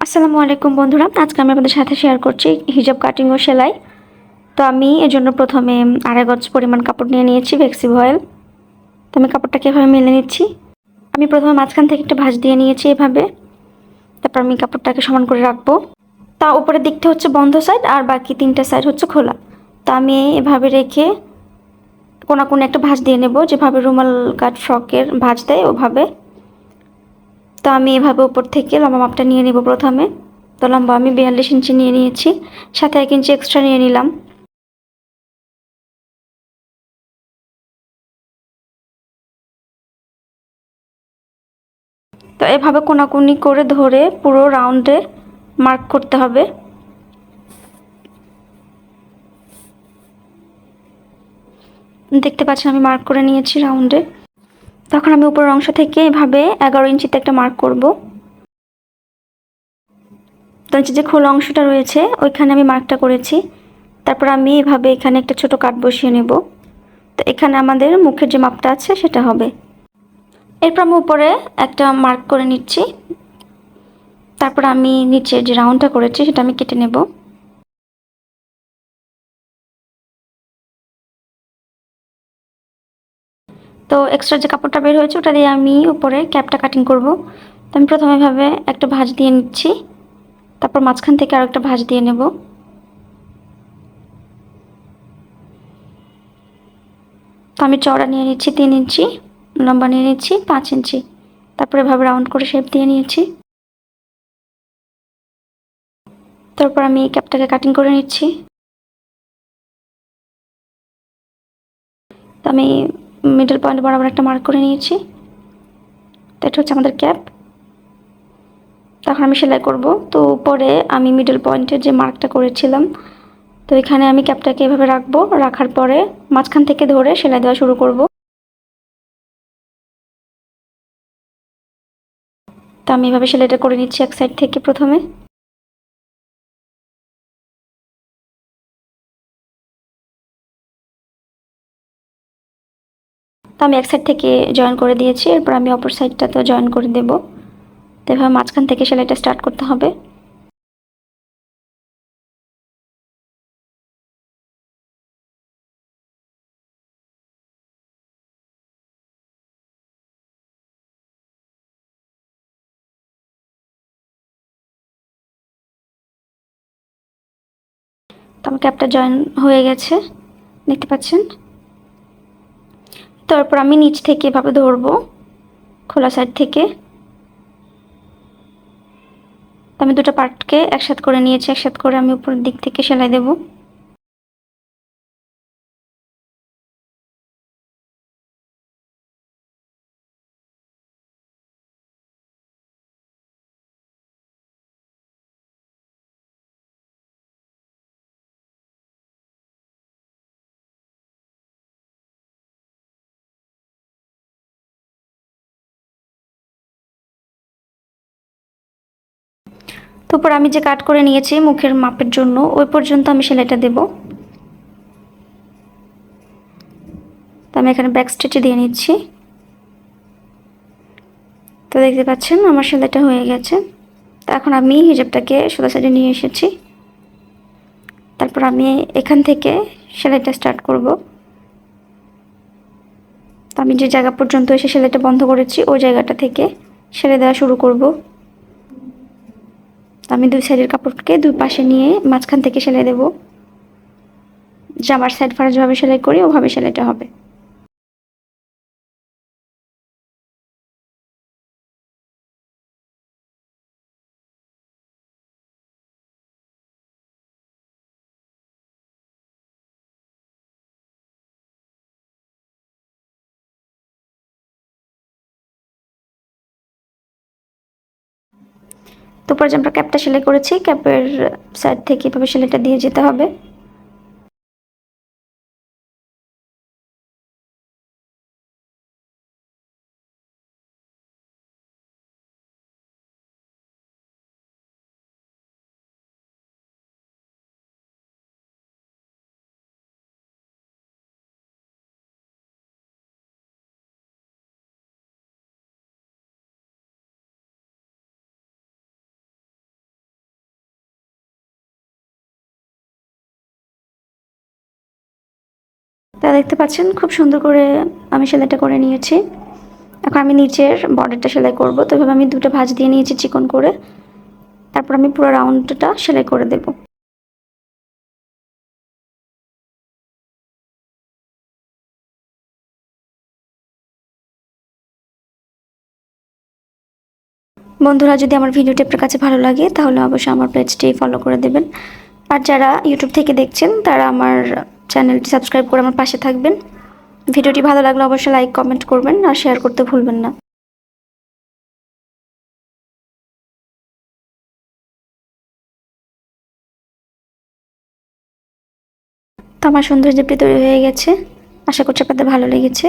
আসসালামু আলাইকুম বন্ধুরা, আজকে আমি আপনাদের সাথে শেয়ার করছি হিজাব কাটিং ও সেলাই। তো আমি এর জন্য প্রথমে আড়াই গজ পরিমাণ কাপড় নিয়ে নিয়েছি ভেক্সি ভয়েল। তো আমি কাপড়টাকে এভাবে মেলে নিচ্ছি। আমি প্রথমে মাঝখান থেকে একটা ভাঁজ দিয়ে নিয়েছি এভাবে। তারপর আমি কাপড়টাকে সমান করে রাখবো। তা উপরের দিকটা হচ্ছে বন্ধ সাইড আর বাকি তিনটা সাইড হচ্ছে খোলা। তো আমি এভাবে রেখে কোণে একটা ভাঁজ দিয়ে নেব, যেভাবে রুমাল কাট ফ্রকের ভাঁজ দেয় ওভাবে। তো আমি এভাবে উপর থেকে লম্বা মাপটা নিয়ে নেব প্রথমে। তো লম্বা আমি 42 ইঞ্চি নিয়ে নিয়েছি, সাথে 1 ইঞ্চি এক্সট্রা নিয়ে নিলাম। তো এভাবে কোনাকুনি করে ধরে পুরো রাউন্ডে মার্ক করতে হবে। দেখতে পাচ্ছেন আমি মার্ক করে নিয়েছি রাউন্ডে। তখন আমি উপরের অংশ থেকে এভাবে 11 ইঞ্চিতে একটা মার্ক করব। তো নিচে যে খোলা অংশটা রয়েছে ওইখানে আমি মার্কটা করেছি। তারপর আমি এভাবে এখানে একটা ছোট কাট বসিয়ে নেব। তো এখানে আমাদের মুখের যে মাপটা আছে সেটা হবে। এরপর আমি উপরে একটা মার্ক করে নিচ্ছি। তারপর আমি নিচে যে রাউন্ডটা করেছি সেটা আমি কেটে নেব। তো এক্সট্রা যে কাপড়টা বের হয়েছে ওটা দিয়ে আমি উপরে ক্যাপটা কাটিং করব। তো আমি প্রথমে এভাবে একটা ভাঁজ দিয়ে নিচ্ছি, তারপর মাঝখান থেকে আরেকটা ভাঁজ দিয়ে নেব। তো আমি চওড়া নিয়ে নিচ্ছি 3 ইঞ্চি, লম্বা নিয়ে নিচ্ছি 5 ইঞ্চি। তারপর এভাবে রাউন্ড করে শেপ দিয়ে নিয়েছি। তারপর আমি এই ক্যাপটাকে কাটিং করে নিচ্ছি। তো আমি মিডল পয়েন্ট বরাবর একটা মার্ক করে নিয়েছি। তো এটা হচ্ছে আমাদের ক্যাপ। তখন আমি সেলাই করব। তো উপরে আমি মিডল পয়েন্টের যে মার্কটা করেছিলাম, তো এখানে আমি ক্যাপটাকে এভাবে রাখবো। রাখার পরে মাঝখান থেকে ধরে সেলাই দেওয়া শুরু করব। তো আমি এভাবে সেলাইটা করে নিচ্ছি এক সাইড থেকে প্রথমে। তো আমি এক সাইড থেকে জয়েন করে দিয়েছি, এরপর আমি অপর সাইডটাতেও জয়েন করে দেব। তো এভাবে মাঝখান থেকে সেলাইটা স্টার্ট করতে হবে। তো আমার ক্যাপটা জয়েন হয়ে গেছে, দেখতে পাচ্ছেন। তারপর আমি নিচ থেকে এভাবে ধরবো খোলা সাইড থেকে। তো আমি দুটো পার্টকে একসাথে করে নিয়েছি, একসাথে করে আমি উপরের দিক থেকে সেলাই দেব। তো উপর আমি যে কাট করে নিয়েছি মুখের মাপের জন্য ওই পর্যন্ত আমি সেলাইটা দেব। তো আমি এখানে ব্যাক স্টিচ দিয়ে নিচ্ছি। তো দেখতে পাচ্ছেন আমার সেলাইটা হয়ে গেছে। তো এখন আমি হিজাবটাকে সোজা সাইডে নিয়ে এসেছি। তারপর আমি এখান থেকে সেলাইটা স্টার্ট করব। তো আমি যে জায়গা পর্যন্ত এসে সেলাইটা বন্ধ করেছি ওই জায়গাটা থেকে সেলাই দেওয়া শুরু করব। তো আমি দুই সাইডের কাপড়কে দুই পাশে নিয়ে মাঝখান থেকে সেলাই দেব। জামার সাইড ফাড়া যেভাবে সেলাই করি ওভাবে সেলাইটা হবে। তো পরে যে আমরা ক্যাপটা সেলাই করেছি ক্যাপের সাইড থেকে এভাবে সেলাইটা দিয়ে যেতে হবে। তা দেখতে পাচ্ছেন খুব সুন্দর করে আমি সেলাইটা করে নিয়েছি। এখন আমি নিচের বর্ডারটা সেলাই করব। তো এভাবে আমি দুটো ভাঁজ দিয়ে নিয়েছি চিকন করে, তারপর আমি পুরো রাউন্ডটা সেলাই করে দেব। বন্ধুরা, যদি আমার ভিডিওটি আপনার কাছে ভালো লাগে তাহলে অবশ্যই আমার পেজটি ফলো করে দেবেন। আর যারা ইউটিউব থেকে দেখছেন তারা আমার চ্যানেলটি সাবস্ক্রাইব করে আমার পাশে থাকবেন। ভিডিওটি ভালো লাগলে অবশ্যই লাইক কমেন্ট করবেন আর শেয়ার করতে ভুলবেন না। তো আমার সুন্দর জিপটি তৈরি হয়ে গেছে। আশা করছি আপনাদের ভালো লেগেছে।